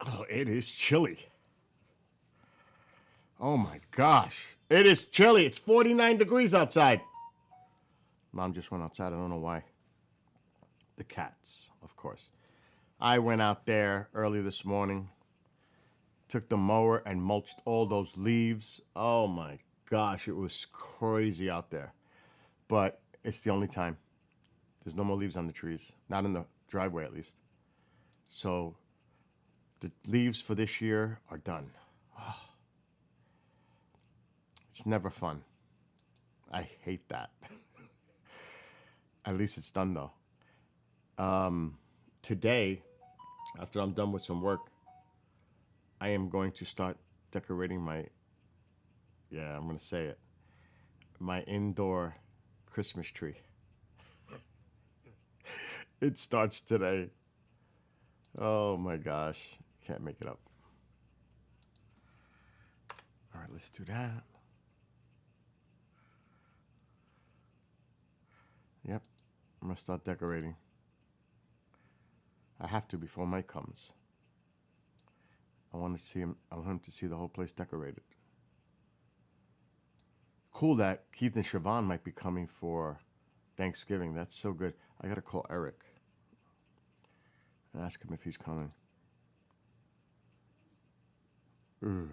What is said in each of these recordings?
Oh, it is chilly. Oh my gosh. It is chilly. It's 49 degrees outside. Mom just went outside. I don't know why. The cats, of course. I went out there early this morning, took the mower and mulched all those leaves. Oh my gosh, it was crazy out there. But it's the only time. There's no more leaves on the trees, not in the driveway at least. So the leaves for this year are done. Oh, it's never fun. I hate that. At least it's done though. Today, after I'm done with some work, I am going to start decorating my, yeah, I'm going to say it, my indoor Christmas tree. It starts today. Oh my gosh. Can't make it up. All right, let's do that. Yep, I'm going to start decorating. I have to before Mike comes. I want to see him. I want him to see the whole place decorated. Cool that Keith and Siobhan might be coming for Thanksgiving. That's so good. I got to call Eric and ask him if he's coming. Ugh.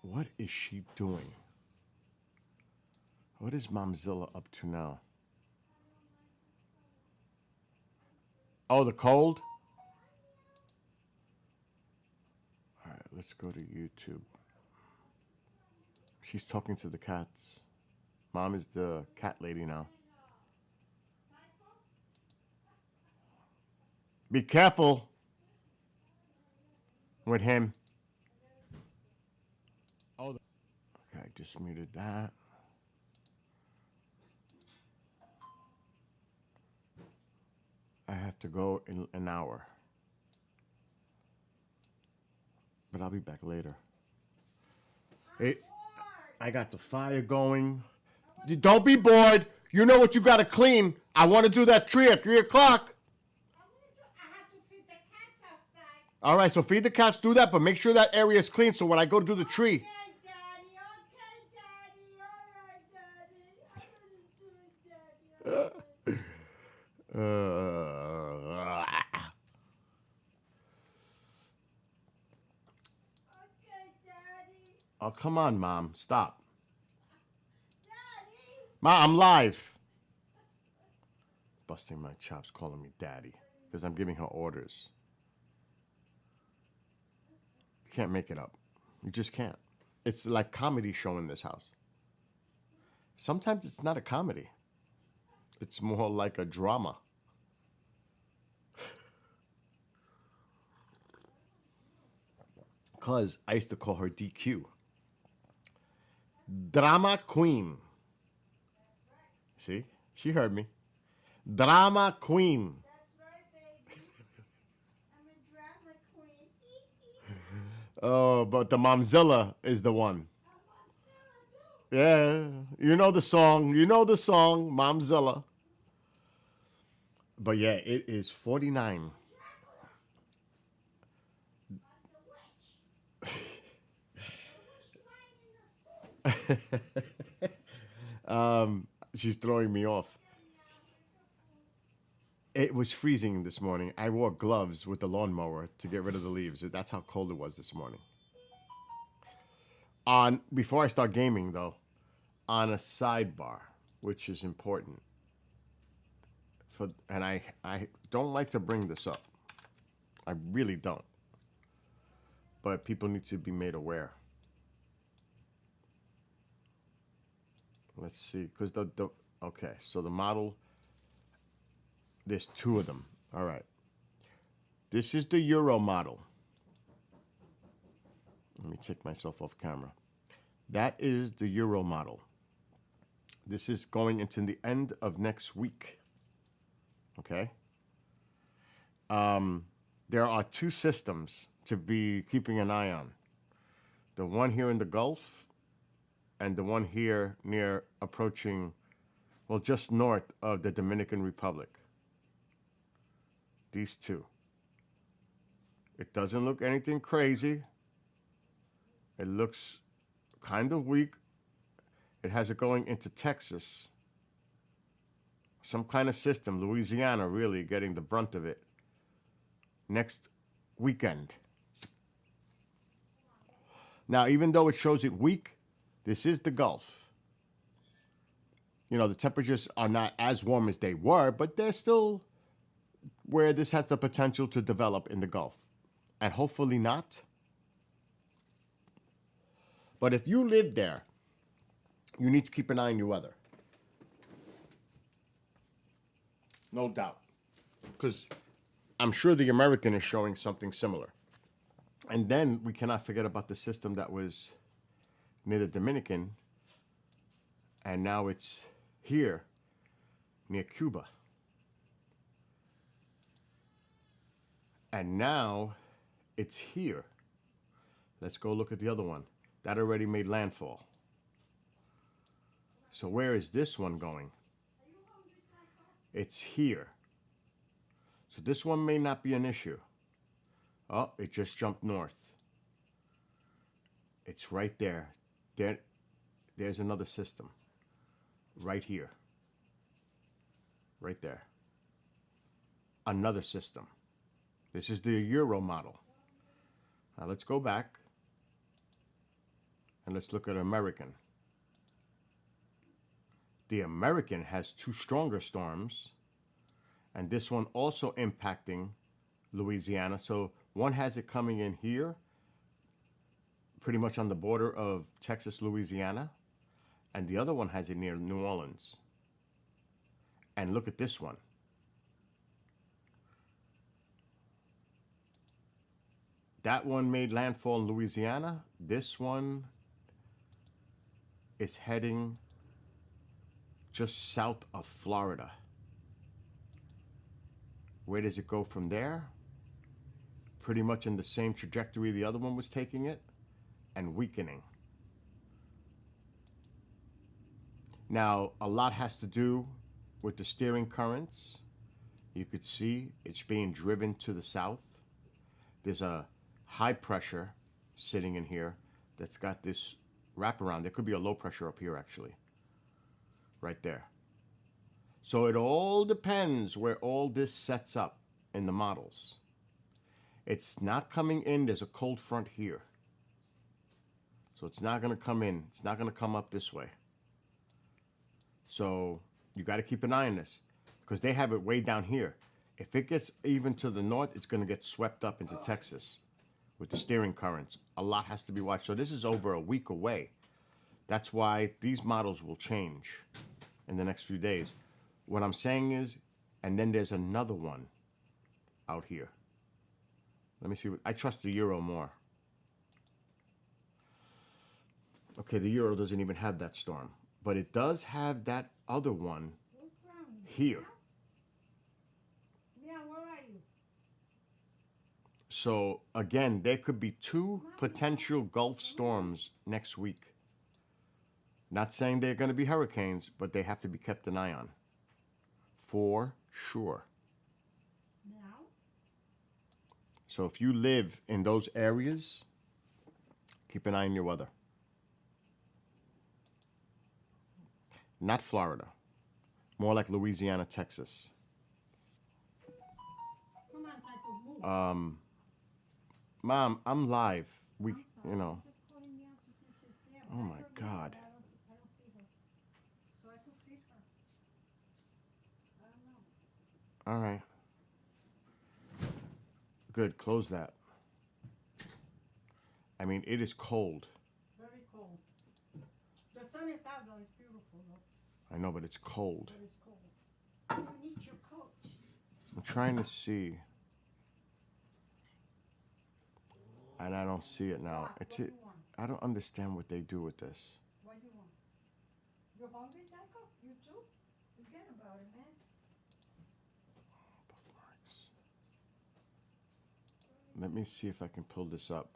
What is she doing? What is Momzilla up to now? Oh, the cold? All right, let's go to YouTube. She's talking to the cats. Mom is the cat lady now. Be careful with him. Oh, okay, I just muted that. I have to go in an hour. But I'll be back later. Hey, I got the fire going. Don't be bored. You know what you got to clean. I want to do that tree at 3 o'clock. I have to feed the cats outside. All right, so feed the cats, do that, but make sure that area is clean so when I go to do the tree. Okay, Daddy. Okay, Daddy. All right, Daddy. I'm gonna do it, Daddy. Okay, Daddy. Oh, come on, Mom. Stop. Daddy. Ma, I'm live. Busting my chops, calling me daddy because I'm giving her orders. You can't make it up. You just can't. It's like comedy show in this house. Sometimes it's not a comedy. It's more like a drama. Because I used to call her DQ. Drama Queen. See? She heard me. Drama Queen. That's right, baby. I'm a drama queen. Oh, but the Momzilla is the one. I want Sarah, too. Yeah, you know the song. You know the song, Momzilla. But yeah, it is 49. She's throwing me off. It was freezing this morning. I wore gloves with the lawnmower to get rid of the leaves. That's how cold it was this morning. Before I start gaming, though, on a sidebar, which is important, and I don't like to bring this up. I really don't. But people need to be made aware. Let's see, because okay, so the model, there's two of them. All right. This is the Euro model. Let me take myself off camera. That is the Euro model. This is going into the end of next week. Okay? There are two systems to be keeping an eye on. The one here in the Gulf and the one here near approaching Well, just north of the Dominican Republic. These two. It doesn't look anything crazy. It looks kind of weak. It has it going into Texas. Some kind of system. Louisiana really getting the brunt of it. Next weekend. Now, even though it shows it weak, this is the Gulf. You know, the temperatures are not as warm as they were, but they're still where this has the potential to develop in the Gulf. And hopefully not. But if you live there, you need to keep an eye on your weather. No doubt. Because I'm sure the American is showing something similar. And then we cannot forget about the system that was near the Dominican. And now it's here near Cuba. And now it's here. Let's go look at the other one. That already made landfall. So where is this one going? It's here. So this one may not be an issue. Oh, it just jumped north. It's right there. There's another system. Right here. Right there. Another system. This is the Euro model. Now let's go back and let's look at American. The American has two stronger storms, and this one also impacting Louisiana. So one has it coming in here, pretty much on the border of Texas, Louisiana, and the other one has it near New Orleans. And look at this one. That one made landfall in Louisiana. This one is heading just south of Florida. Where does it go from there? Pretty much in the same trajectory the other one was taking it, and weakening. Now, a lot has to do with the steering currents. You could see it's being driven to the south. There's a high pressure sitting in here that's got this wraparound. There could be a low pressure up here, actually. Right there. So it all depends where all this sets up in the models. It's not coming in. There's a cold front here. So it's not going to come in. It's not going to come up this way. So you got to keep an eye on this because they have it way down here. If it gets even to the north, it's going to get swept up into Texas with the steering currents. A lot has to be watched. So this is over a week away. That's why these models will change in the next few days. What I'm saying is, and then there's another one out here. Let me see. I trust the Euro more. Okay, the Euro doesn't even have that storm. But it does have that other one here. Yeah, where are you? So, again, there could be two potential Gulf storms next week. Not saying they're going to be hurricanes, but they have to be kept an eye on. For sure. Now? So if you live in those areas, keep an eye on your weather. Not Florida. More like Louisiana, Texas. Come on, Taito, move. Mom, I'm live. We, you know. Just calling me out to see if she's there. Oh my God. I don't see her. So I could feed her. I don't know. All right. Good. Close that. I mean, it is cold. Very cold. The sun is out though. It's beautiful though. I know, but it's cold. But it's cold. You need your coat. I'm trying to see. And I don't see it now. What do you want? I don't understand what they do with this. What do you want? You hungry, Taiko? You too? Forget about it, man. Bookmarks. Let me see if I can pull this up.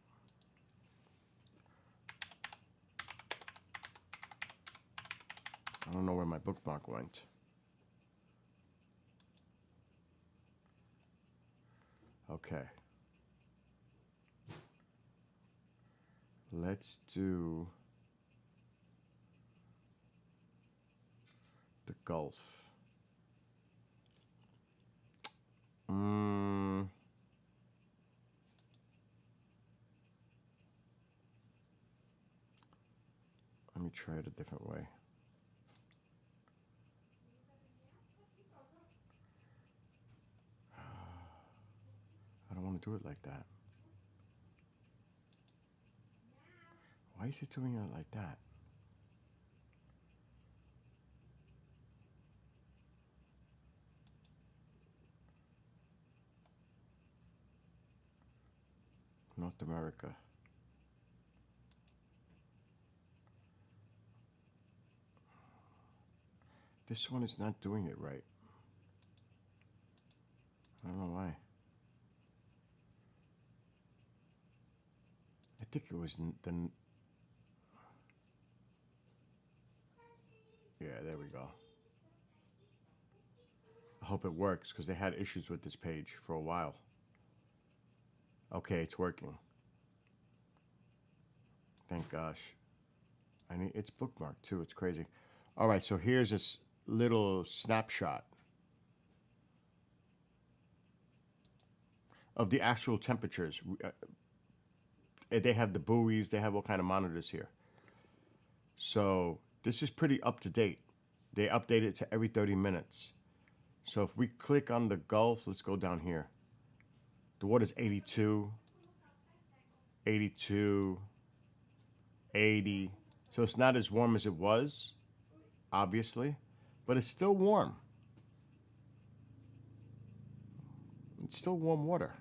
I don't know know where my bookmark went. Okay. Let's do the Gulf. Let me try it a different way. I don't want to do it like that. Why is he doing it like that? North America. This one is not doing it right. I don't know why. I think it was the... Yeah, there we go. I hope it works because they had issues with this page for a while. Okay, it's working. Thank gosh. It's bookmarked too. It's crazy. All right, so here's this little snapshot of the actual temperatures. They have the buoys. They have all kind of monitors here. So this is pretty up to date. They update it to every 30 minutes. So if we click on the Gulf, let's go down here. The water's 82, 82, 80. So it's not as warm as it was, obviously, but it's still warm. It's still warm water.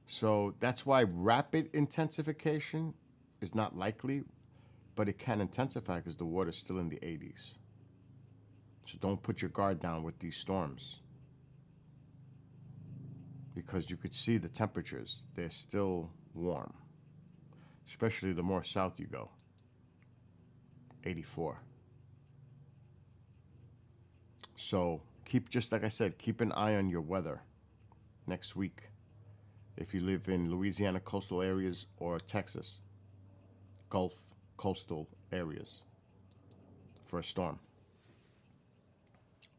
So that's why rapid intensification is not likely, but it can intensify because the water's still in the 80s. So don't put your guard down with these storms, because you could see the temperatures. They're still warm, especially the more south you go. 84. So just like I said, keep an eye on your weather next week. If you live in Louisiana coastal areas or Texas, Gulf coastal areas, for a storm.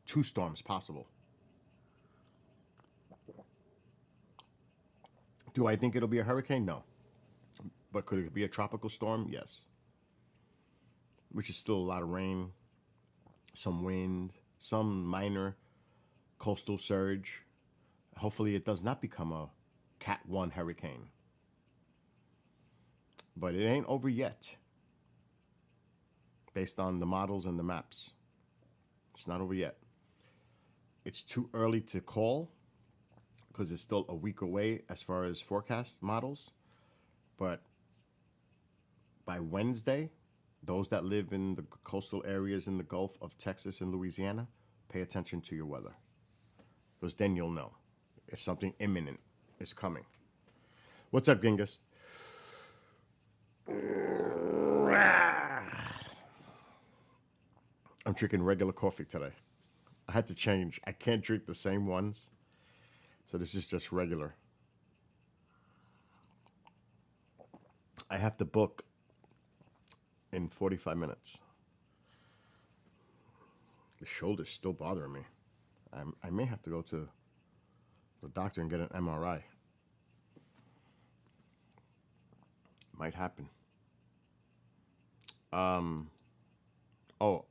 2 storms possible. Do I think it'll be a hurricane? No. But could it be a tropical storm? Yes. Which is still a lot of rain, some wind, some minor coastal surge. Hopefully it does not become a Cat 1 hurricane. But it ain't over yet, based on the models and the maps. It's not over yet. It's too early to call because it's still a week away as far as forecast models. But by Wednesday, those that live in the coastal areas in the Gulf of Texas and Louisiana, pay attention to your weather, because then you'll know if something imminent is coming. What's up, Genghis? I'm drinking regular coffee today. I had to change. I can't drink the same ones. So this is just regular. I have to book in 45 minutes. The shoulder's still bothering me. I may have to go to the doctor and get an MRI. Might happen. Oh,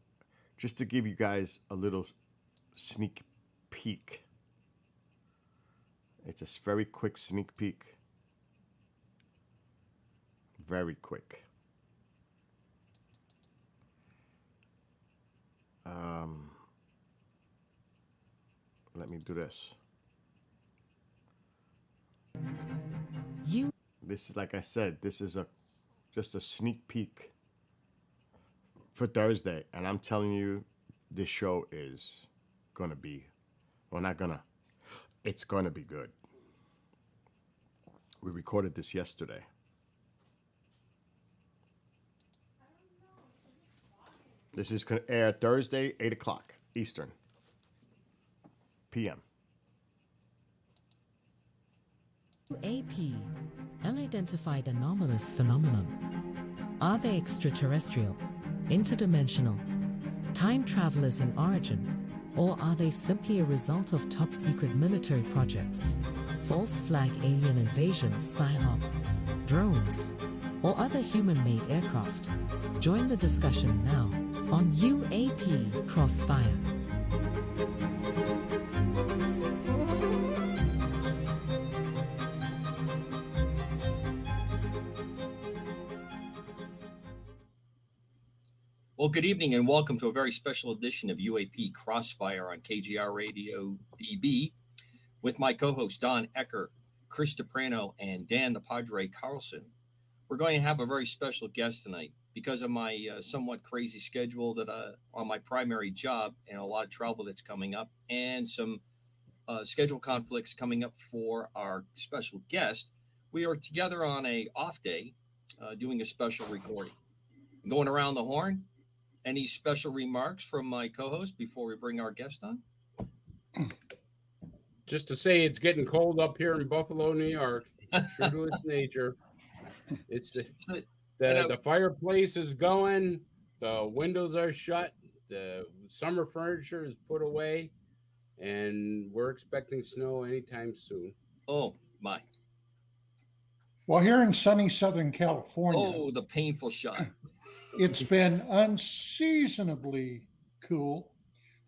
just to give you guys a little sneak peek. It's a very quick sneak peek. Very quick. Let me do this. This is, like I said, this is just a sneak peek for Thursday, and I'm telling you, this show is gonna be, well, not gonna, it's gonna be good. We recorded this yesterday. This is going to air Thursday, 8 o'clock Eastern p.m. UAP, unidentified anomalous phenomenon. Are they extraterrestrial, interdimensional, time travelers in origin, or are they simply a result of top-secret military projects, false flag alien invasion, PSYOP, drones, or other human-made aircraft? Join the discussion now on UAP Crossfire. Well, good evening and welcome to a very special edition of UAP Crossfire on KGR Radio DB with my co-hosts Don Ecker, Chris DePrano, and Dan the Padre Carlson. We're going to have a very special guest tonight because of my somewhat crazy schedule that on my primary job and a lot of travel that's coming up and some schedule conflicts coming up for our special guest. We are together on a off day doing a special recording. Going around the horn. Any special remarks from my co-host before we bring our guest on? Just to say it's getting cold up here in Buffalo, New York. True to its nature. It's the fireplace is going, the windows are shut, the summer furniture is put away, and we're expecting snow anytime soon. Oh, my. Well, here in sunny Southern California, Oh, the painful shot. it's been unseasonably cool.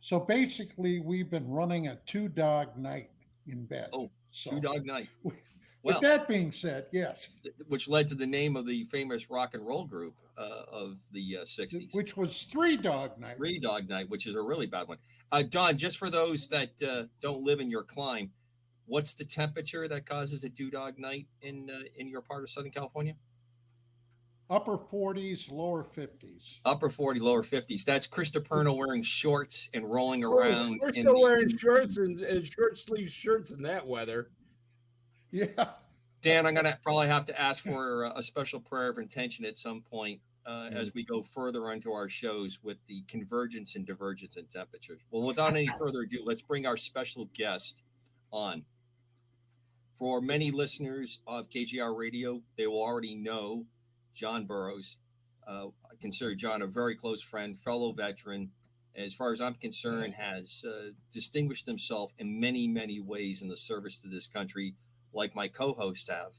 So basically, we've been running a 2-dog night in bed. Oh, So, 2-dog night. With Well, that being said, yes, which led to the name of the famous rock and roll group of the 60s. which was 3-dog night. 3-dog night, which is a really bad one. Don, just for those that don't live in your clime, what's the temperature that causes a 2-dog night in your part of Southern California? Upper 40s, lower 50s. Upper 40, lower 50s. That's Chris DePerno wearing shorts and rolling around. We're still wearing shorts and short sleeve shirts in that weather. Yeah. Dan, I'm going to probably have to ask for a special prayer of intention at some point as we go further onto our shows with the convergence and divergence in temperatures. Well, without any further ado, let's bring our special guest on. For many listeners of KGR Radio, they will already know John Burroughs. I consider John a very close friend, fellow veteran. As far as I'm concerned, has distinguished himself in many, many ways in the service to this country, like my co-hosts have.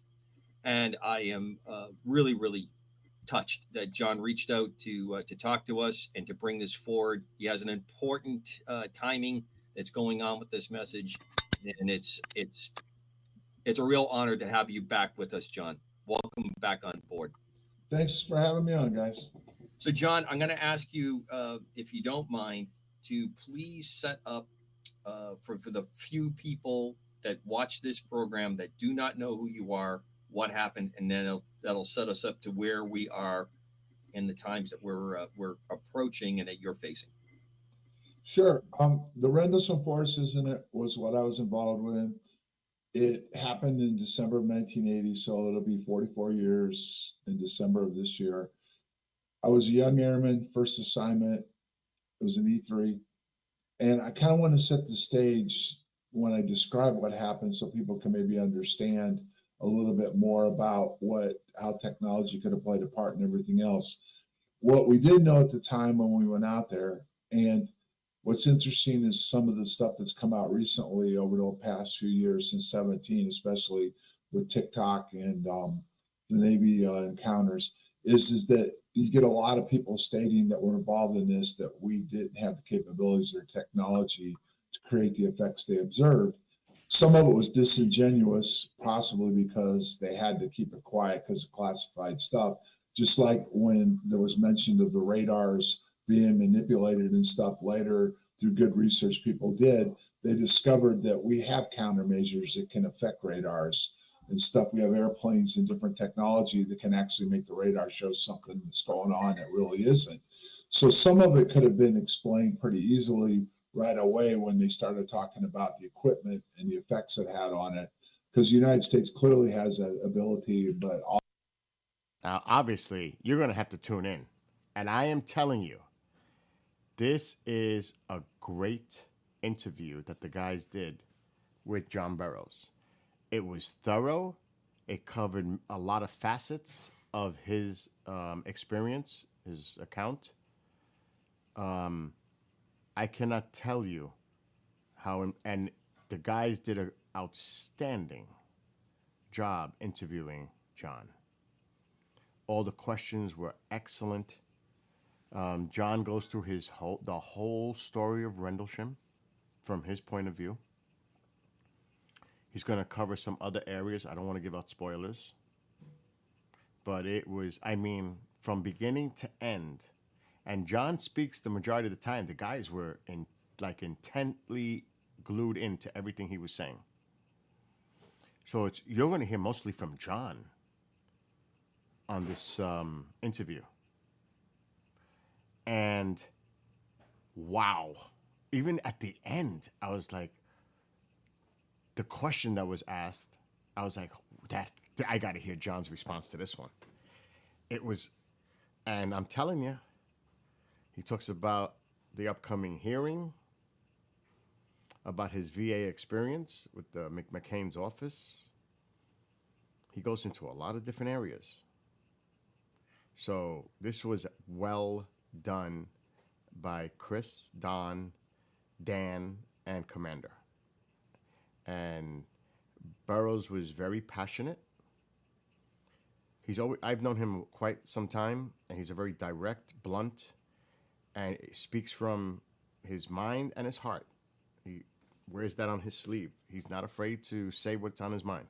And I am really, really touched that John reached out to talk to us and to bring this forward. He has an important timing that's going on with this message, and it's a real honor to have you back with us, John. Welcome back on board. Thanks for having me on, guys. So, John, I'm going to ask you, if you don't mind, to please set up for the few people that watch this program that do not know who you are, what happened, and then that'll set us up to where we are in the times that we're approaching and that you're facing. Sure. The Rendlesham Forest incident was what I was involved with. It happened in December of 1980, so it'll be 44 years in December of this year. I was a young airman, first assignment. It was an E3. And I kind of want to set the stage when I describe what happened so people can maybe understand a little bit more about how technology could have played a part in everything else. What we did know at the time when we went out there, and what's interesting is some of the stuff that's come out recently over the past few years since 17, especially with TikTok and the Navy encounters, is that you get a lot of people stating that were involved in this, that we didn't have the capabilities or technology to create the effects they observed. Some of it was disingenuous, possibly because they had to keep it quiet because of classified stuff. Just like when there was mention of the radars being manipulated and stuff later through good research people did, they discovered that we have countermeasures that can affect radars and stuff. We have airplanes and different technology that can actually make the radar show something that's going on that really isn't. So some of it could have been explained pretty easily right away when they started talking about the equipment and the effects it had on it, because the United States clearly has that ability, but Now, obviously, you're going to have to tune in. And I am telling you, This is a great interview that the guys did with John Burroughs. It was thorough. It covered a lot of facets of his experience, his account. I cannot tell you how, and the guys did an outstanding job interviewing John. All the questions were excellent. John goes through the whole story of Rendlesham from his point of view. He's going to cover some other areas. I don't want to give out spoilers. But it was, I mean, from beginning to end. And John speaks the majority of the time. The guys were intently glued into everything he was saying. So you're going to hear mostly from John on this interview. And wow, even at the end, I was like, the question that was asked, I was like, I got to hear John's response to this one. It was, and I'm telling you, he talks about the upcoming hearing, about his VA experience with the McCain's office. He goes into a lot of different areas. So this was well done by Chris, Don, Dan, and Commander. And Burroughs was very passionate. I've known him quite some time, and he's a very direct, blunt, and speaks from his mind and his heart. He wears that on his sleeve. He's not afraid to say what's on his mind.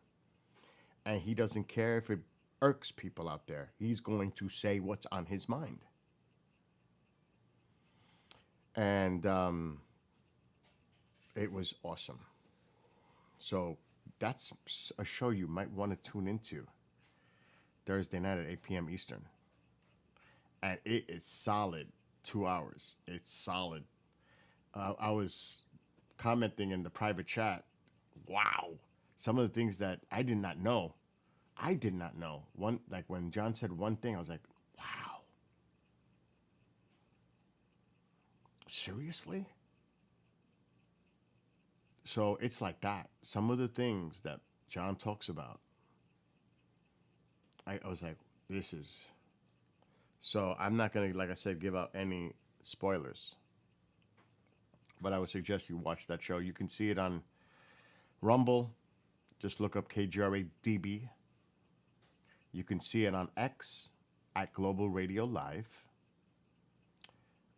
And he doesn't care if it irks people out there. He's going to say what's on his mind. And it was awesome. So that's a show you might want to tune into Thursday night at 8 p.m. Eastern. And it is solid 2 hours. It's solid. I was commenting in the private chat, wow, some of the things that I did not know. One, like when John said one thing, I was like, wow. Seriously? So it's like that. Some of the things that John talks about, I was like, this is... So I'm not going to, like I said, give out any spoilers. But I would suggest you watch that show. You can see it on Rumble. Just look up KGRA DB. You can see it on X at Global Radio Live.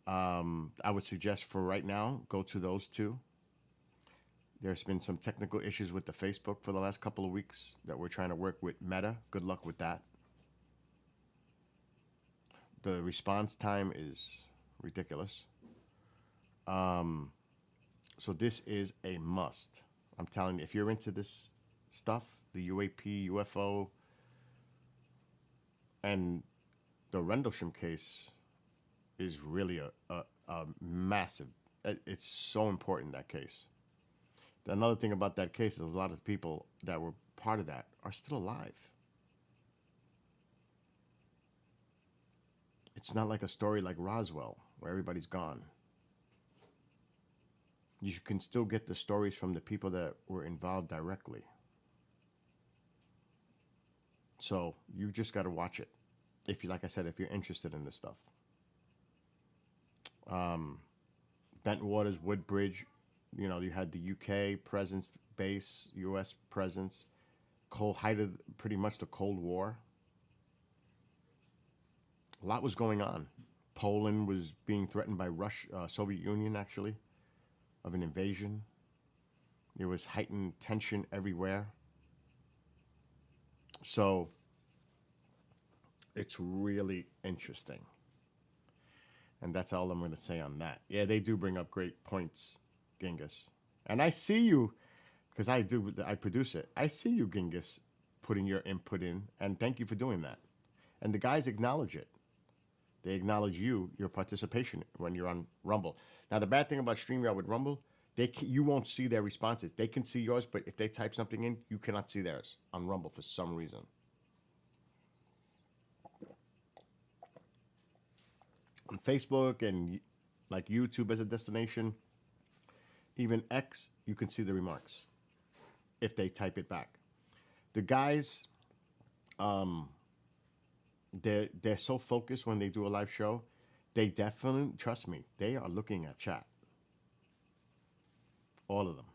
I would suggest for right now, go to those two. There's been some technical issues with the Facebook for the last couple of weeks that we're trying to work with Meta. Good luck with that. The response time is ridiculous. So this is a must. I'm telling you, if you're into this stuff, the UAP, UFO, and the Rendlesham case is really a massive, it's so important, that case. Another thing about that case is a lot of the people that were part of that are still alive. It's not like a story like Roswell, where everybody's gone. You can still get the stories from the people that were involved directly. So you just got to watch it. If you, like I said, if you're interested in this stuff. Bentwaters, Woodbridge, you know, you had the UK presence, base, US presence, height of pretty much the Cold War. A lot was going on. Poland was being threatened by Soviet Union, actually, of an invasion. There was heightened tension everywhere. So it's really interesting. And that's all I'm going to say on that. Yeah, they do bring up great points, Genghis. And I see you, because I produce it. I see you, Genghis, putting your input in, and thank you for doing that. And the guys acknowledge it. They acknowledge your participation when you're on Rumble. Now, the bad thing about StreamYard with Rumble, you won't see their responses. They can see yours, but if they type something in, you cannot see theirs on Rumble for some reason. On Facebook and like YouTube as a destination, even X, you can see the remarks if they type it back. The guys, they're so focused when they do a live show. They definitely, trust me, they are looking at chat. All of them.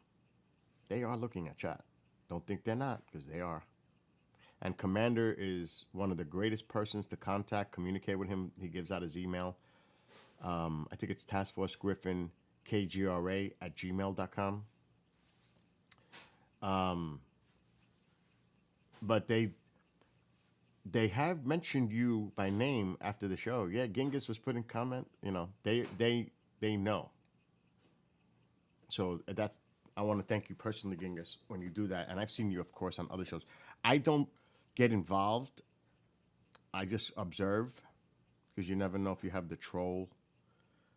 They are looking at chat. Don't think they're not, because they are. And Commander is one of the greatest persons to contact, communicate with him. He gives out his email. I think it's Task Force Griffin, KGRA@gmail.com. But they have mentioned you by name after the show. Yeah, Genghis was putting comment. You know, they know. So I want to thank you personally, Genghis, when you do that. And I've seen you, of course, on other shows. I don't get involved. I just observe, because you never know if you have the troll,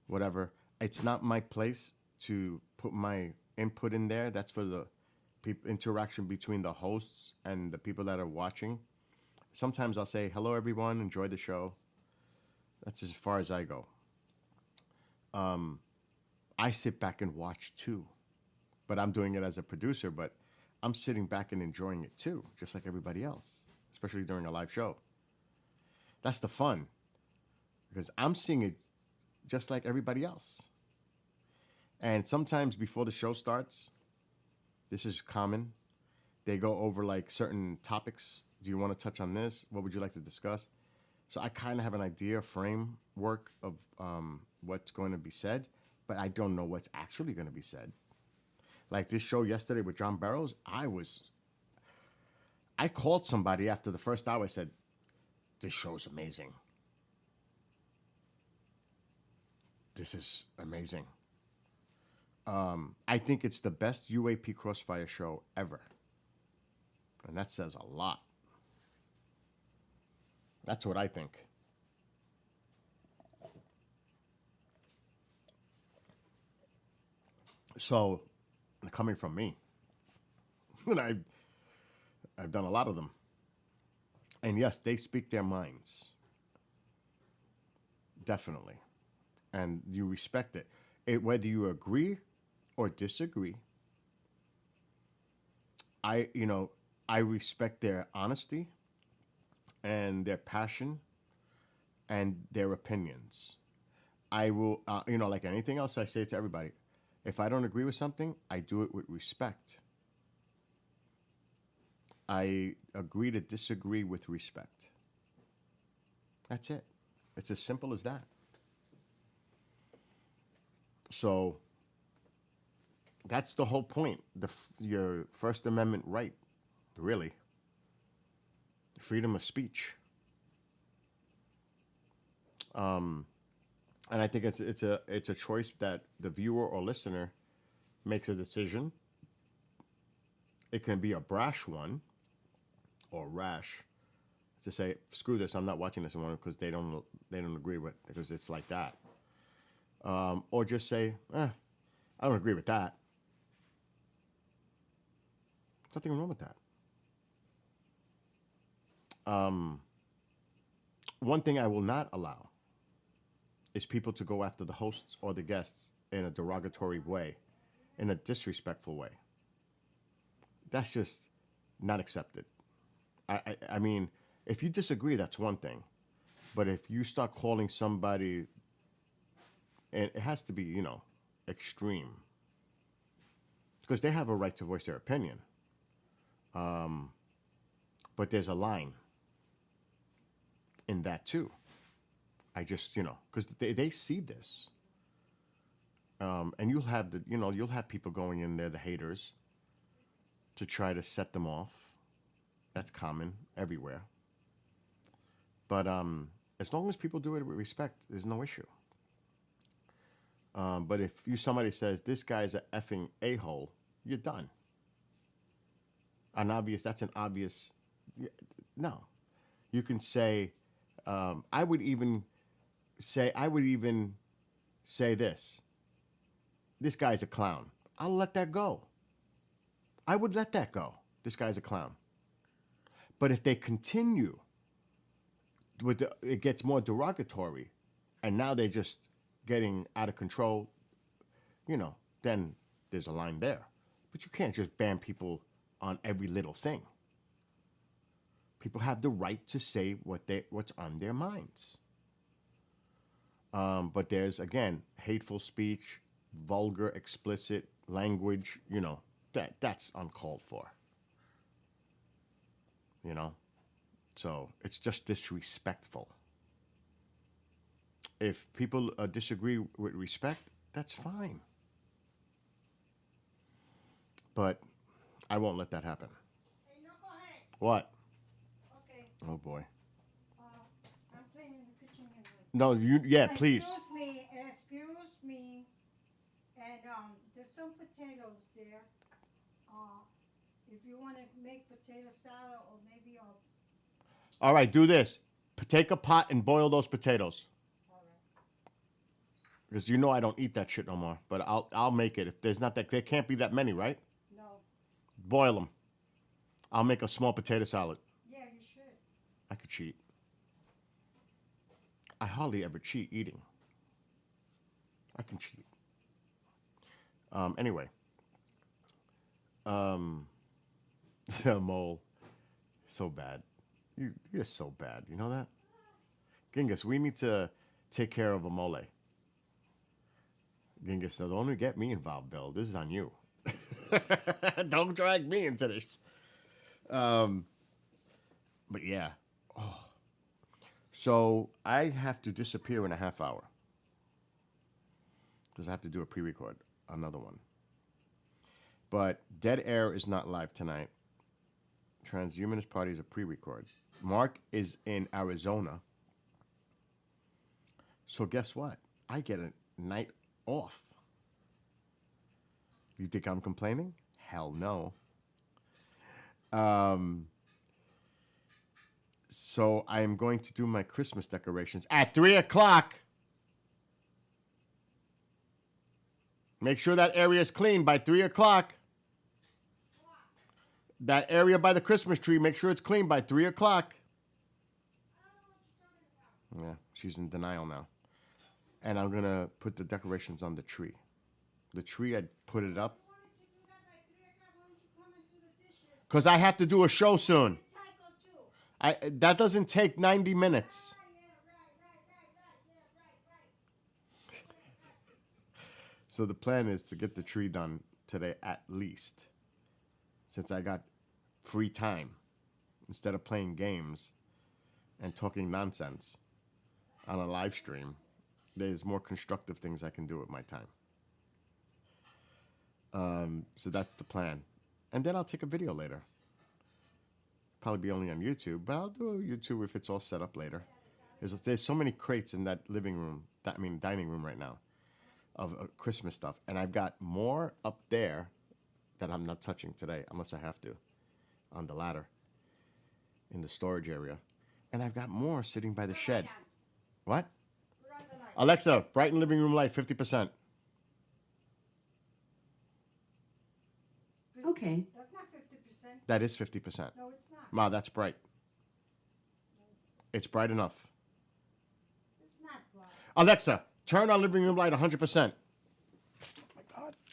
whatever. It's not my place to put my input in there. That's for the interaction between the hosts and the people that are watching. Sometimes I'll say, hello, everyone, enjoy the show. That's as far as I go. I sit back and watch too, but I'm doing it as a producer, but I'm sitting back and enjoying it too, just like everybody else, especially during a live show. That's the fun, because I'm seeing it just like everybody else. And sometimes before the show starts, this is common, they go over like certain topics. Do you want to touch on this? What would you like to discuss? So I kind of have an idea, framework of what's going to be said, but I don't know what's actually going to be said. Like this show yesterday with John Barrows, I called somebody after the first hour. I said, this show's amazing. This is amazing. I think it's the best UAP Crossfire show ever. And that says a lot. That's what I think. So, coming from me, and I've done a lot of them. And yes, they speak their minds. Definitely. And you respect it. Whether you agree or disagree, I respect their honesty and their passion and their opinions. I will, like anything else I say to everybody, if I don't agree with something, I do it with respect. I agree to disagree with respect. That's it. It's as simple as that. So that's the whole point. Your First Amendment right, really. Freedom of speech. And I think it's a choice that the viewer or listener makes a decision. It can be a brash one, or rash, to say, screw this, I'm not watching this one because they don't agree with, because it's like that. Or just say, I don't agree with that. There's nothing wrong with that. One thing I will not allow is people to go after the hosts or the guests in a derogatory way, in a disrespectful way. That's just not accepted. I mean, if you disagree, that's one thing. But if you start calling somebody, and it has to be, extreme, because they have a right to voice their opinion. But there's a line in that too. I just, because they see this. And you'll have people going in there, the haters, to try to set them off. That's common everywhere. But as long as people do it with respect, there's no issue. But if somebody says, this guy's an effing a-hole, you're done. That's an obvious, no. You can say, I would even say this guy's a clown. I'll let that go. I would let that go. This guy's a clown. But if they continue, it gets more derogatory, and now they're just getting out of control, then there's a line there. But you can't just ban people on every little thing. People have the right to say what's on their minds. But there's, again, hateful speech, vulgar, explicit language, that's uncalled for. So it's just disrespectful. If people disagree with respect, that's fine. But I won't let that happen. Hey, no, go ahead. What? Okay. Oh boy. I'm playing in the kitchen anyway. No, please. Excuse me. And there's some potatoes there. If you want to make potato salad or maybe All right, do this. Take a pot and boil those potatoes. all right. Because I don't eat that shit no more. But I'll make it. If there's not that, there can't be that many, right? No. Boil them. I'll make a small potato salad. Yeah, you should. I could cheat. I hardly ever cheat eating. I can cheat. Anyway. The mole. So bad. You're so bad. You know that? Genghis, we need to take care of a mole. Genghis, don't only get me involved, Bill. This is on you. Don't drag me into this. But yeah. Oh. So I have to disappear in a half hour. Because I have to do a pre-record. Another one. But Dead Air is not live tonight. Transhumanist Party is a pre-record. Mark is in Arizona. So guess what? I get a night off. You think I'm complaining? Hell no. So I am going to do my Christmas decorations at 3 o'clock. Make sure that area is clean by 3 o'clock. That area by the Christmas tree, make sure it's clean by 3 o'clock. Yeah, she's in denial now. And I'm going to put the decorations on the tree. The tree, I put it up. Because I have to do a show soon. That doesn't take 90 minutes. So the plan is to get the tree done today at least. Since I got free time. Instead of playing games and talking nonsense on a live stream, there's more constructive things I can do with my time. So that's the plan. And then I'll take a video later. Probably be only on YouTube, but I'll do a YouTube if it's all set up later. There's so many crates in that living room, dining room right now, of Christmas stuff. And I've got more up there that I'm not touching today, unless I have to, on the ladder, in the storage area. And I've got more sitting by the shed. What? Alexa, brighten living room light 50%. Okay. That's not 50%. That is 50%. No, it's not. Ma, that's bright. It's bright enough. It's not bright. Alexa, turn on living room light 100%.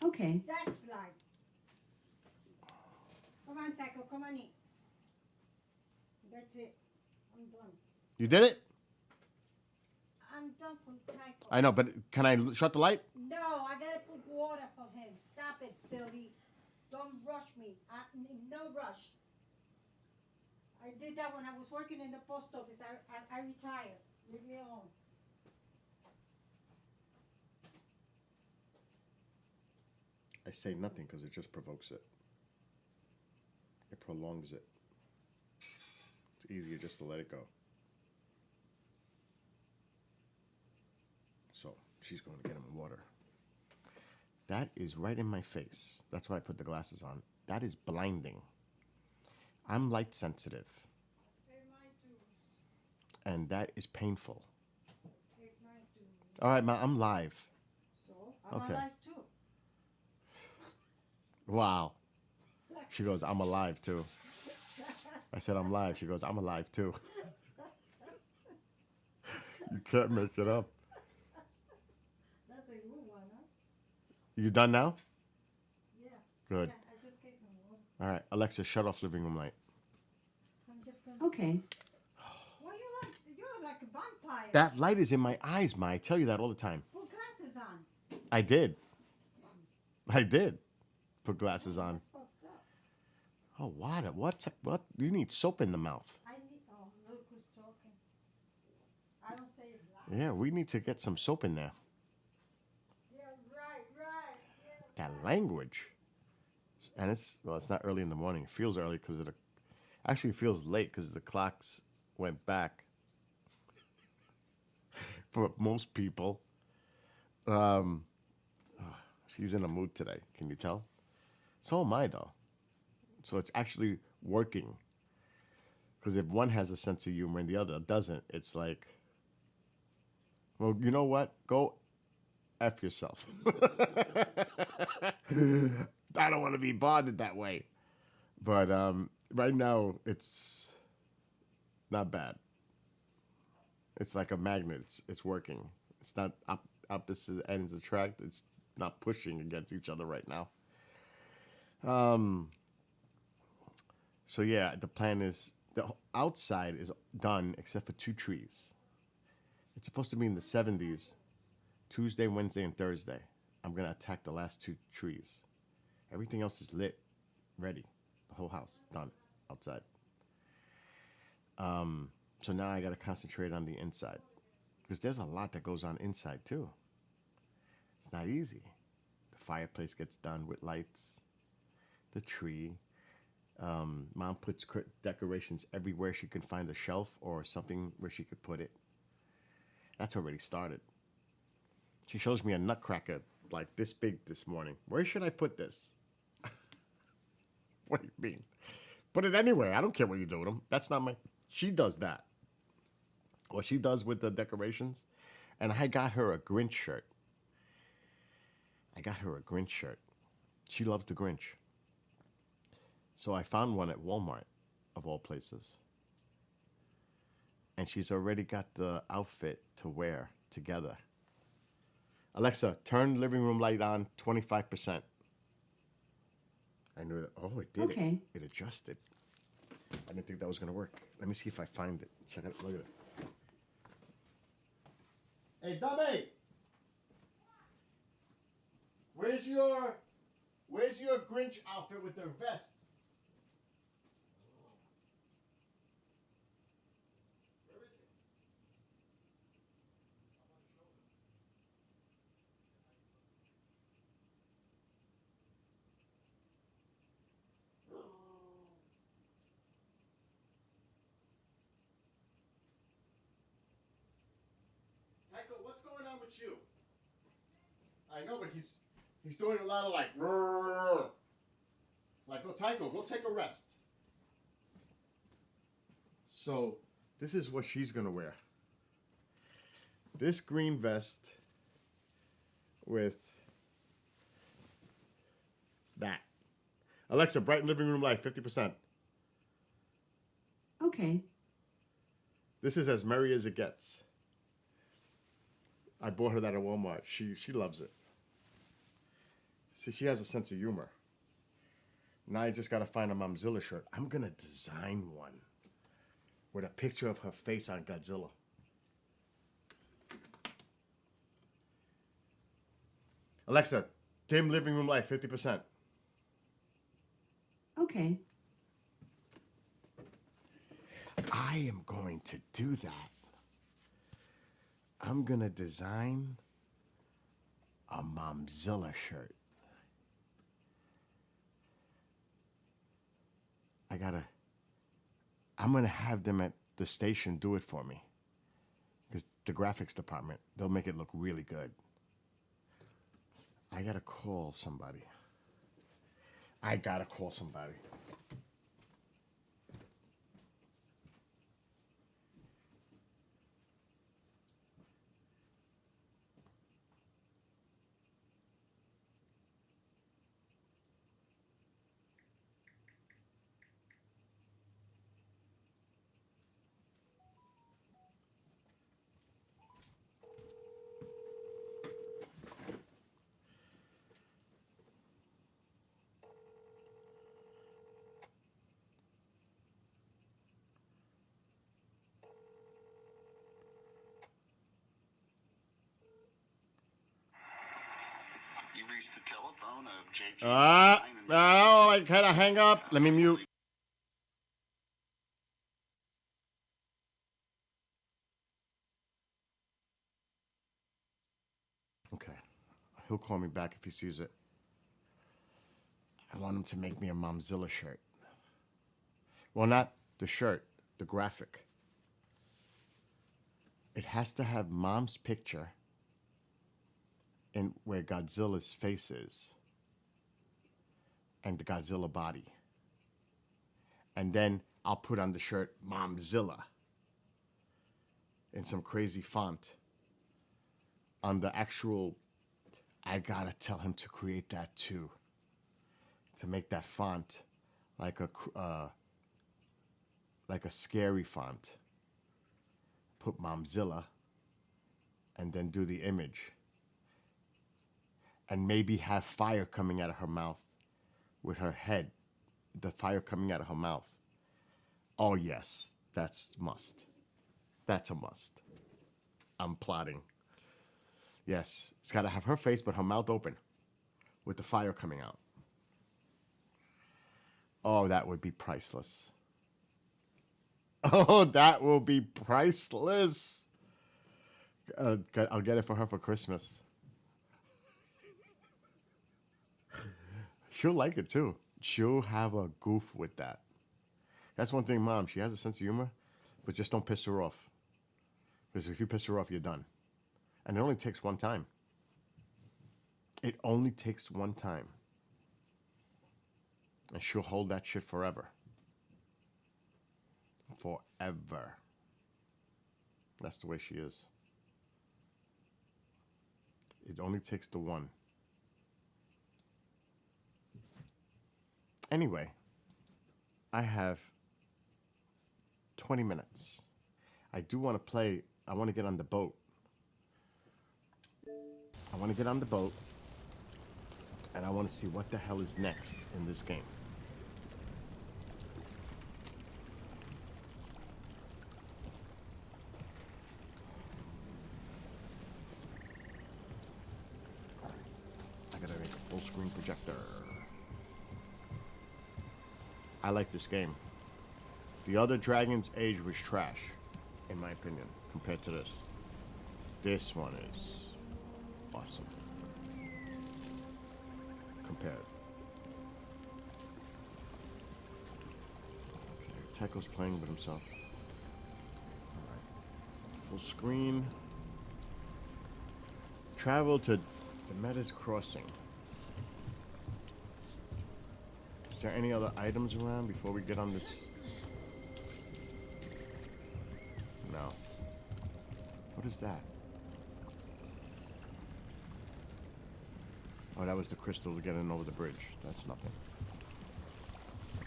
Okay. That's light. Come on, Taco. Come on in. That's it. I'm done. You did it? I'm done from Taco. I know, but can I shut the light? No, I gotta put water for him. Stop it, Billy. Don't rush me. No rush. I did that when I was working in the post office. I retired. Leave me alone. I say nothing because it just provokes it. It prolongs it. It's easier just to let it go. So she's going to get him water. That is right in my face. That's why I put the glasses on. That is blinding. I'm light sensitive. Pay my dues. And that is painful. Pay my dues. All right, Ma, I'm live. So, I'm Okay. alive too. Wow. She goes, I'm alive too. I said, I'm live. She goes, I'm alive too. You can't make it up. You done now? Yeah. Good. Yeah, I just gave him water. All right, Alexa, shut off living room light. I'm just gonna. Okay. What you're like a vampire. That light is in my eyes, Ma. I tell you that all the time. Put glasses on. I did. Put glasses on. That's fucked up. Oh, what? You need soap in the mouth. I need. Oh, look who's talking. I don't say it loud. Yeah, we need to get some soap in there. Yeah, right. Yeah. That language. And it's not early in the morning. It feels early because actually it feels late because the clocks went back for most people. She's in a mood today. Can you tell? So am I, though. So it's actually working. Because if one has a sense of humor and the other doesn't, it's like, well, you know what? Go F yourself. I don't want to be bothered that way. But right now, it's not bad. It's like a magnet. It's working. It's not opposite ends attract. It's not pushing against each other right now. So yeah, the plan is the outside is done except for 2 trees. It's supposed to be in the 70s, Tuesday, Wednesday, and Thursday. I'm gonna attack the last 2 trees. Everything else is lit, ready. The whole house done outside. So now I gotta concentrate on the inside because there's a lot that goes on inside too. It's not easy. The fireplace gets done with lights, the tree. Mom puts decorations everywhere she can find a shelf or something where she could put it. That's already started. She shows me a nutcracker like this big this morning. Where should I put this? What do you mean? Put it anywhere. I don't care what you do with them. That's not my... She does that. What she does with the decorations. And I got her a Grinch shirt. She loves the Grinch. So I found one at Walmart, of all places. And she's already got the outfit to wear together. Alexa, turn living room light on 25%. I knew that. Oh, it did. Okay. It adjusted. I didn't think that was going to work. Let me see if I find it. Check it. Look at this. Hey, Dummy! Where's your Grinch outfit with the vest? Where is it? Tycho, what's going on with you? I know, but he's doing a lot of like, "Rrrr." Like, go Tycho, go take a rest. So, this is what she's gonna wear. This green vest with that. Alexa, brighten living room light, 50%. Okay. This is as merry as it gets. I bought her that at Walmart. She loves it. See, she has a sense of humor. Now I just gotta find a Momzilla shirt. I'm gonna design one with a picture of her face on Godzilla. Alexa, dim living room light, 50%. Okay. I am going to do that. I'm gonna design a Momzilla shirt. I'm gonna have them at the station do it for me. Because the graphics department, they'll make it look really good. I gotta call somebody. No, I kind of hang up. Let me mute. Okay. He'll call me back if he sees it. I want him to make me a Momzilla shirt. Well, not the shirt, the graphic. It has to have Mom's picture and where Godzilla's face is. And the Godzilla body. And then I'll put on the shirt Momzilla in some crazy font. On the actual, I gotta tell him to create that too. To make that font like a scary font. Put Momzilla and then do the image. And maybe have fire coming out of her mouth with her head. The fire coming out of her mouth. Oh yes, that's must. That's a must. I'm plotting. Yes, it's got to have her face but her mouth open with the fire coming out. Oh, that would be priceless. Oh, that will be priceless. I'll get it for her for Christmas. She'll like it too. She'll have a goof with that. That's one thing, Mom. She has a sense of humor, but just don't piss her off. Because if you piss her off, you're done. And it only takes one time. It only takes one time. And she'll hold that shit forever. Forever. That's the way she is. It only takes the one. Anyway, I have 20 minutes. I do want to play. I want to get on the boat. I want to get on the boat. And I want to see what the hell is next in this game. I gotta make a full screen projector. I like this game. The other Dragon's Age was trash, in my opinion, compared to this. This one is awesome. Compared. Okay, Tekko's playing with himself. Alright. Full screen. Travel to Demeter's Crossing. Is there any other items around before we get on this? No. What is that? Oh, that was the crystal to get in over the bridge. That's nothing.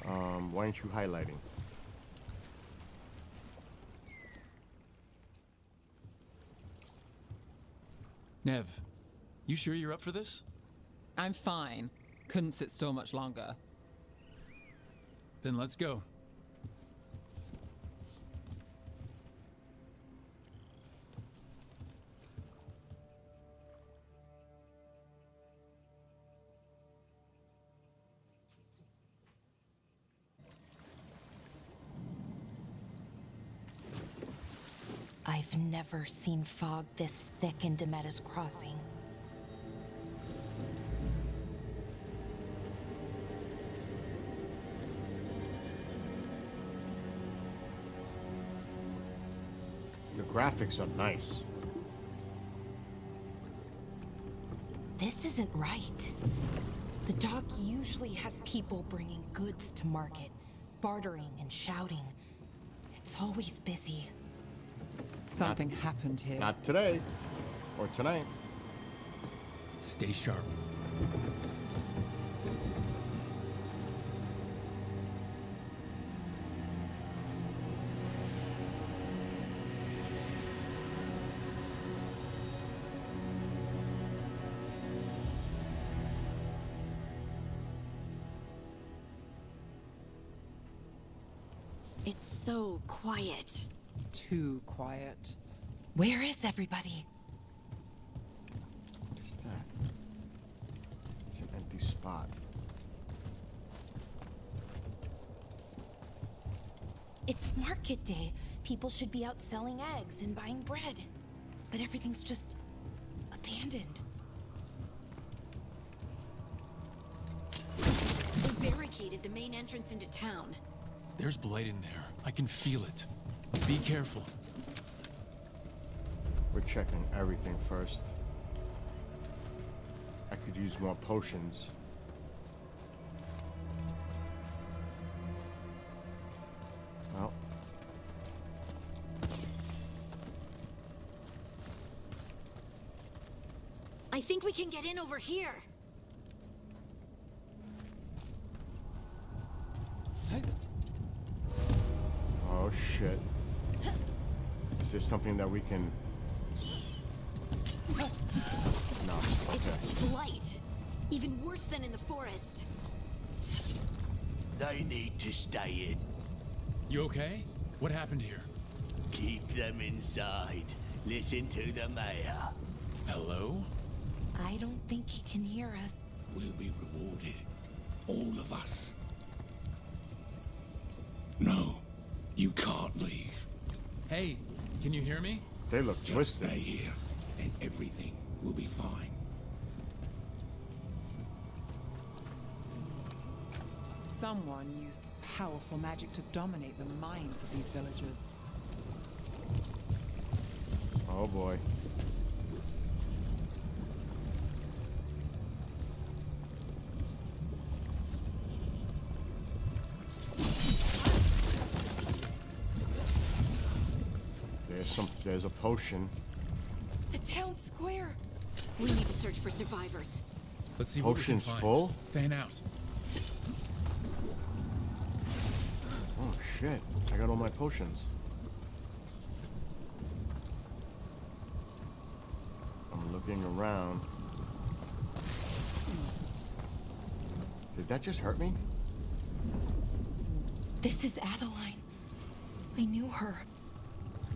Why aren't you highlighting? Nev, you sure you're up for this? I'm fine. Couldn't sit still much longer. Then let's go. I've never seen fog this thick in Demeter's Crossing. The graphics are nice. This isn't right. The dock usually has people bringing goods to market, bartering and shouting. It's always busy. Something happened here. Not today. Or tonight. Stay sharp. It's so quiet. Too quiet. Where is everybody? What is that? It's an empty spot. It's market day. People should be out selling eggs and buying bread. But everything's just abandoned. They barricaded the main entrance into town. There's Blight in there. I can feel it. Be careful. We're checking everything first. I could use more potions. Well. I think we can get in over here. Oh shit. Is there something that we can... No. Okay. It's blight. Even worse than in the forest. They need to stay in. You okay? What happened here? Keep them inside. Listen to the mayor. Hello? I don't think he can hear us. We'll be rewarded. All of us. No, you can't leave. Hey, can you hear me? They look Just twisted. stay here, and everything will be fine. Someone used powerful magic to dominate the minds of these villagers. Oh boy. There's a potion. The town square. We need to search for survivors. Let's see Potion's what we can find. full? Fan out. Oh shit. I got all my potions. I'm looking around. Did that just hurt me? This is Adeline. I knew her.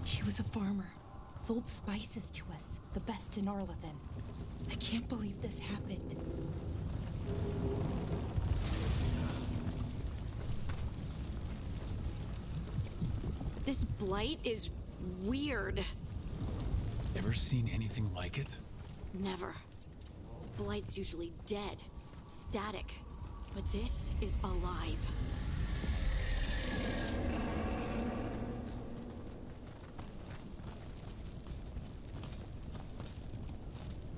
She was a farmer. Sold spices to us, the best in Arlathan. I can't believe this happened. This blight is weird. Ever seen anything like it? Never. Blight's usually dead, static. But this is alive.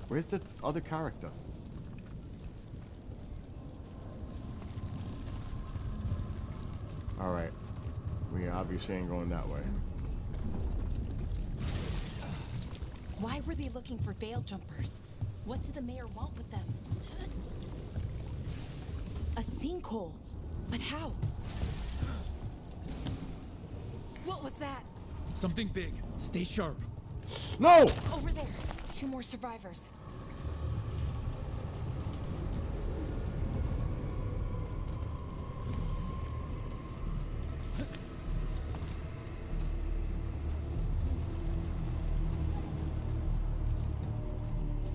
Where's the other character? Alright. We obviously ain't going that way. Why were they looking for veil jumpers? What did the mayor want with them? A sinkhole. But how? What was that? Something big. Stay sharp. No! Over there. 2 more survivors.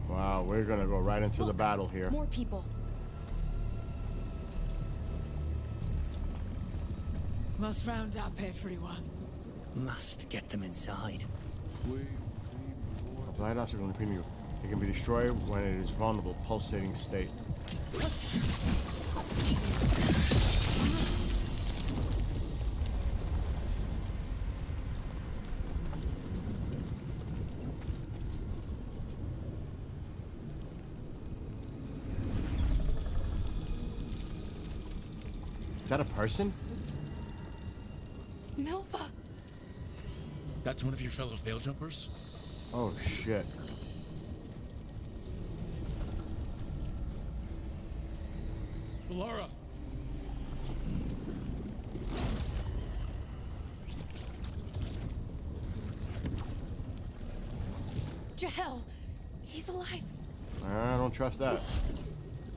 Wow, we're gonna go right into the battle here. More people. Must round up everyone. Must get them inside. A blight object on the premium. It can be destroyed when it is vulnerable, pulsating state. Is that a person? Milva! That's one of your fellow veil jumpers? Oh shit. Laura! Jahel! He's alive! I don't trust that.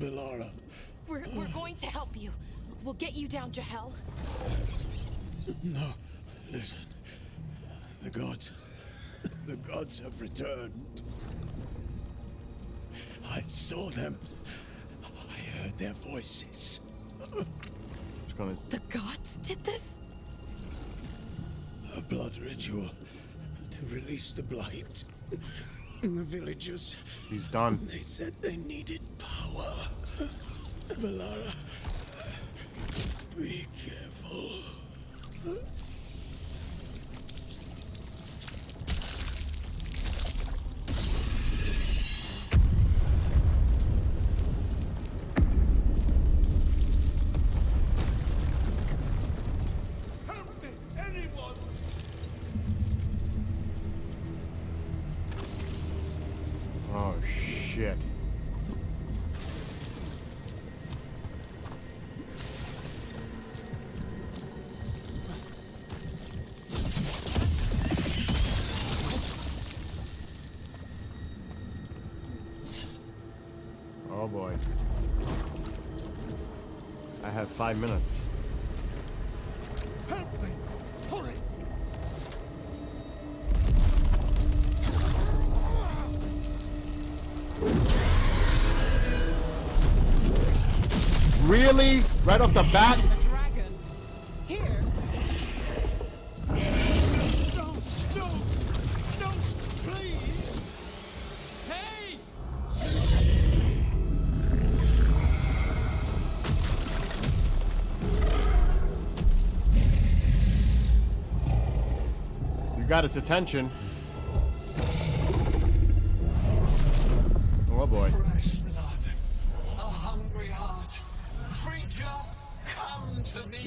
Belara. We're going to help you. We'll get you down, Jahel. No, listen. The gods have returned. I saw them. their voices. Just gonna. The gods did this? A blood ritual to release the blight. And the villagers. He's done. They said they needed power. Valara, be careful. Help me, anyone! Oh shit. Oh boy. I have 5 minutes. Help me! Hurry! Really? Right off the bat? A dragon. Here. No! No! No! Please! Hey! You got its attention. Oh boy. Fresh blood, a hungry heart. Creature, come to me.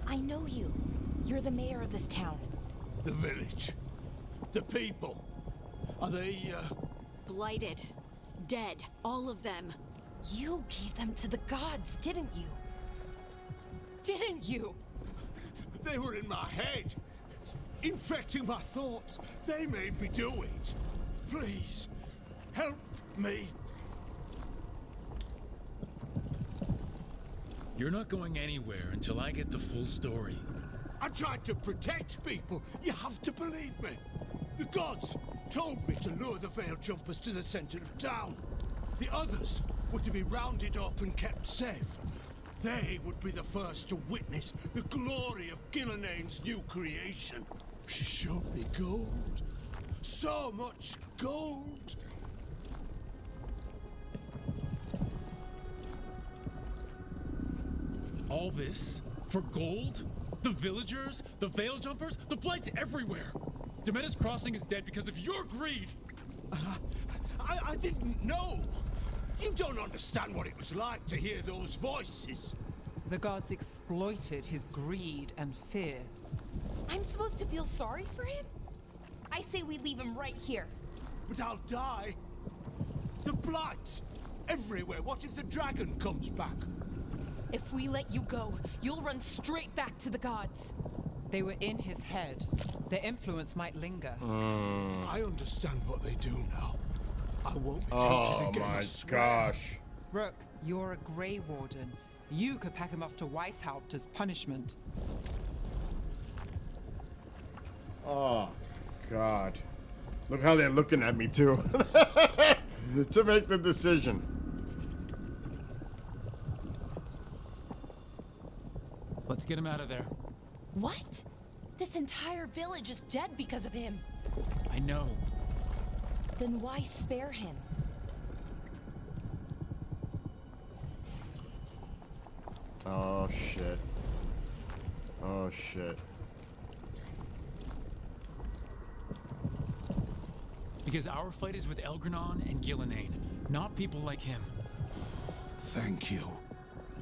I know you. You're the mayor of this town. The village. The people. Are they, Blighted. Dead. All of them. You gave them to the gods, didn't you? Didn't you? They were in my head. Infecting my thoughts. They made me do it. Please, help me. You're not going anywhere until I get the full story. I tried to protect people. You have to believe me. The gods told me to lure the Veil Jumpers to the center of town. The others were to be rounded up and kept safe. They would be the first to witness the glory of Gilnenane's new creation. She showed me gold. So much gold. All this for gold? The villagers? The Veil Jumpers? The Blight's everywhere! Demeter's Crossing is dead because of your greed! I didn't know. You don't understand what it was like to hear those voices. The gods exploited his greed and fear. I'm supposed to feel sorry for him? I say we leave him right here. But I'll die. The blight everywhere. What if the dragon comes back? If we let you go, you'll run straight back to the gods. They were in his head. Their influence might linger. I understand what they do now. I won't be tempted again. Oh my I swear. gosh. Rook, you're a Grey Warden. You could pack him off to Weishaupt as punishment. Oh, God. Look how they're looking at me, too. To make the decision. Let's get him out of there. What? This entire village is dead because of him. I know. Then why spare him? Oh, shit. Oh, shit. Because our fight is with Elgranon and Gillenane, not people like him. Thank you.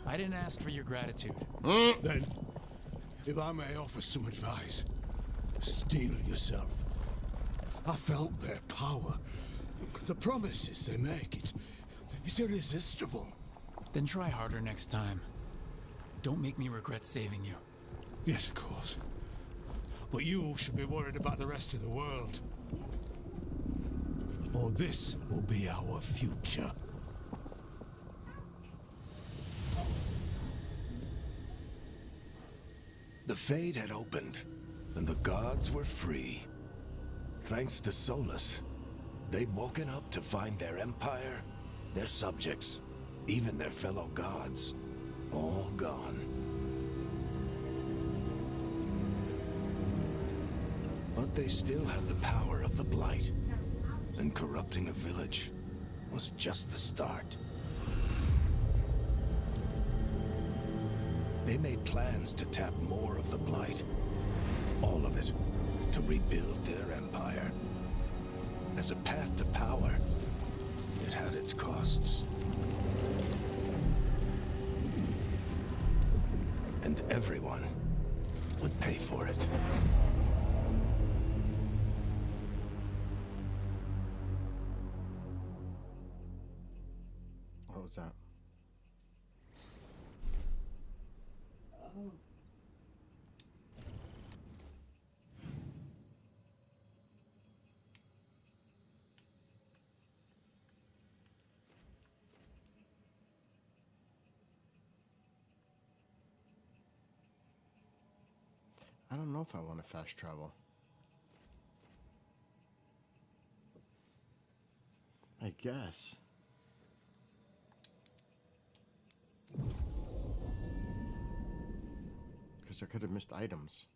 I didn't ask for your gratitude. Then, if I may offer some advice, steel yourself. I felt their power. The promises they make, it's irresistible. Then try harder next time. Don't make me regret saving you. Yes, of course. But you should be worried about the rest of the world. Or this will be our future. The Fade had opened, and the gods were free. Thanks to Solus, they'd woken up to find their empire, their subjects, even their fellow gods, all gone. But they still had the power of the Blight, and corrupting a village was just the start. They made plans to tap more of the Blight, all of it, to rebuild their empire. As a path to power, it had its costs. And everyone would pay for it. What was that? I don't know if I want to fast travel. I guess. Because I could have missed items.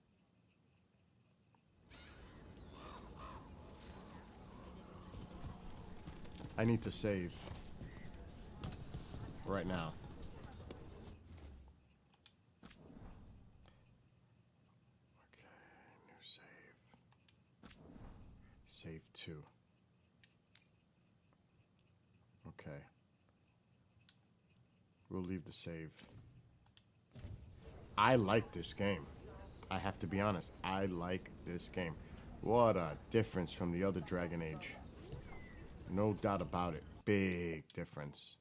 I need to save. Right now. Okay, new save. Save 2. Okay. We'll leave the save. I like this game. I have to be honest. I like this game. What a difference from the other Dragon Age. No doubt about it. Big difference.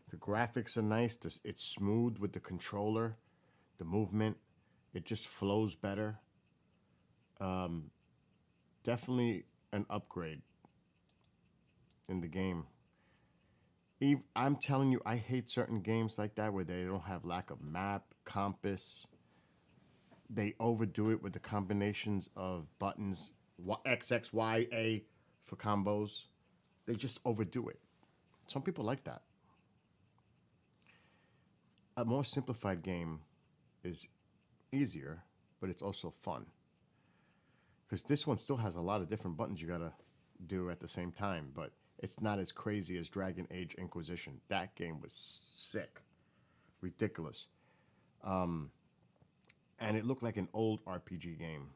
The graphics are nice. It's smooth with the controller. The movement. It just flows better. Definitely an upgrade in the game. I'm telling you, I hate certain games like that where they don't have lack of map, compass. They overdo it with the combinations of buttons, X, X, Y, A for combos. They just overdo it. Some people like that. A more simplified game is easier, but it's also fun. Because this one still has a lot of different buttons you gotta do at the same time, but it's not as crazy as Dragon Age Inquisition. That game was sick. Ridiculous. And it looked like an old RPG game.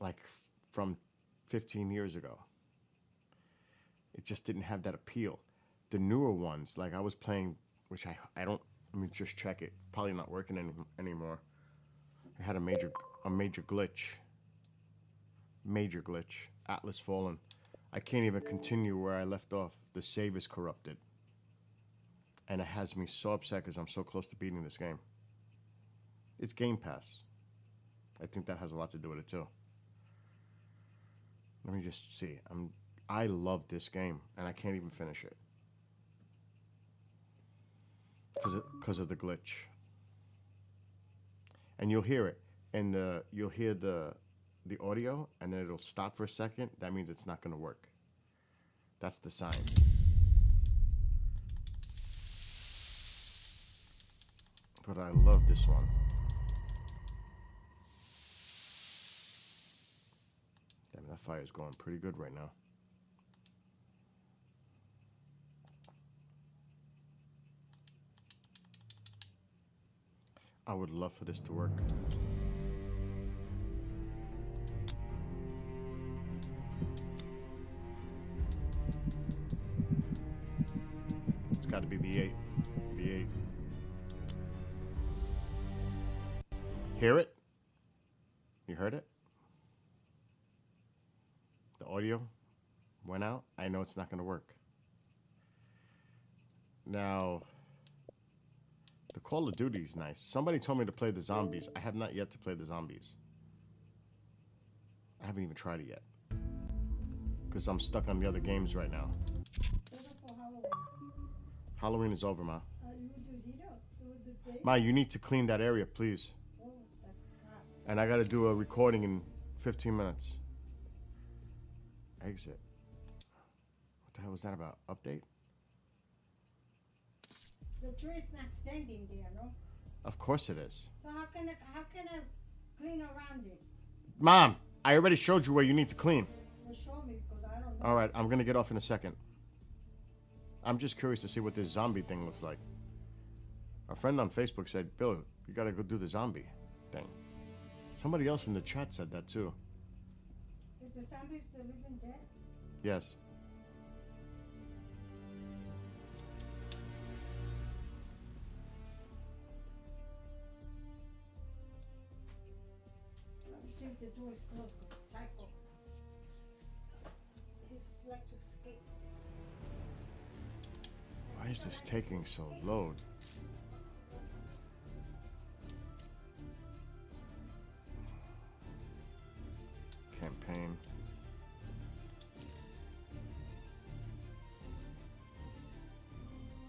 Like from 15 years ago. It just didn't have that appeal. The newer ones, like I was playing, which I don't, let me just check it. Probably not working anymore. I had a major glitch. Major glitch. Atlas Fallen. I can't even continue where I left off. The save is corrupted. And it has me so upset because I'm so close to beating this game. It's Game Pass. I think that has a lot to do with it too. Let me just see. I love this game and I can't even finish it. Because of the glitch. And you'll hear it. And you'll hear the audio, and then it'll stop for a second. That means it's not going to work. That's the sign. But I love this one. Damn, that fire's going pretty good right now. I would love for this to work. It's got to be the 8. The 8. Hear it? You heard it? The audio went out. I know it's not going to work. Now, The Call of Duty is nice. Somebody told me to play the zombies. I have not yet to play the zombies. I haven't even tried it yet. Because I'm stuck on the other games right now. Halloween is over, Ma. Ma, you need to clean that area, please. And I gotta do a recording in 15 minutes. Exit. What the hell was that about? Update? The tree is not standing there, no? Of course it is. So how can I clean around it? Mom, I already showed you where you need to clean. Well, show me because I don't know. All right, I'm gonna get off in a second. I'm just curious to see what this zombie thing looks like. A friend on Facebook said, Bill, you gotta go do the zombie thing. Somebody else in the chat said that too. Is the zombies the living dead? Yes. Let me see if the door is closed because Tycho. He's like to escape. Why is this taking so long? Campaign.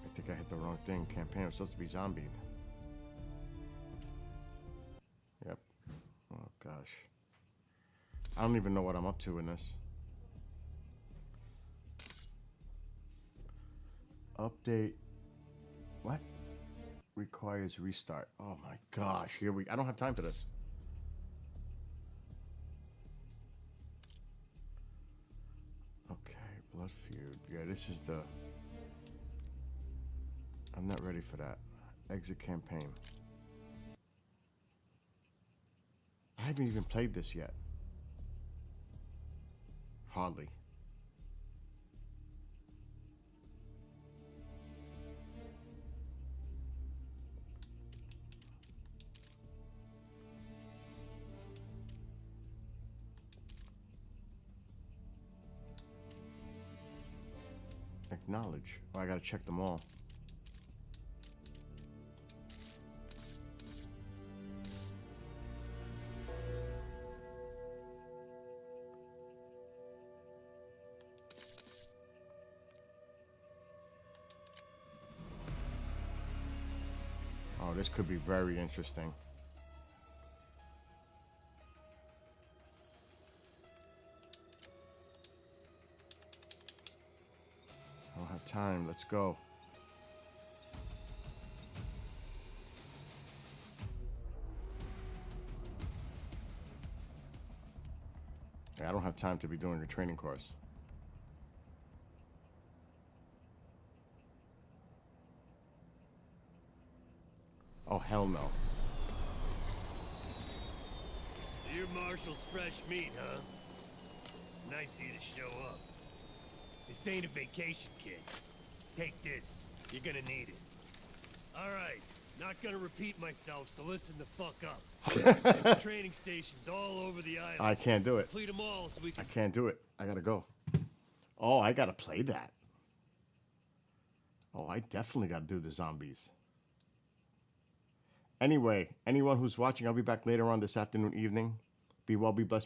I think I hit the wrong thing. Campaign was supposed to be zombied. Yep. Oh gosh. I don't even know what I'm up to in this. Update. What? Requires restart. Oh my gosh. Here we. I don't have time for this. Okay, Blood Feud. Yeah, this is the. I'm not ready for that. Exit campaign. I haven't even played this yet. Hardly. Acknowledge. Oh, I gotta check them all. Oh, this could be very interesting. I don't have time. Let's go. Yeah, I don't have time to be doing a training course. Oh, hell no. So you're Marshall's fresh meat, huh? Nice of you to show up. This ain't a vacation, kid. Take this. You're gonna need it. All right. Not gonna repeat myself, so listen the fuck up. There's training stations all over the island. I can't do it. Complete them all so we I can... can't do it. I gotta go. Oh, I gotta play that. Oh, I definitely gotta do the zombies. Anyway, anyone who's watching, I'll be back later on this afternoon, evening. Be well, be blessed.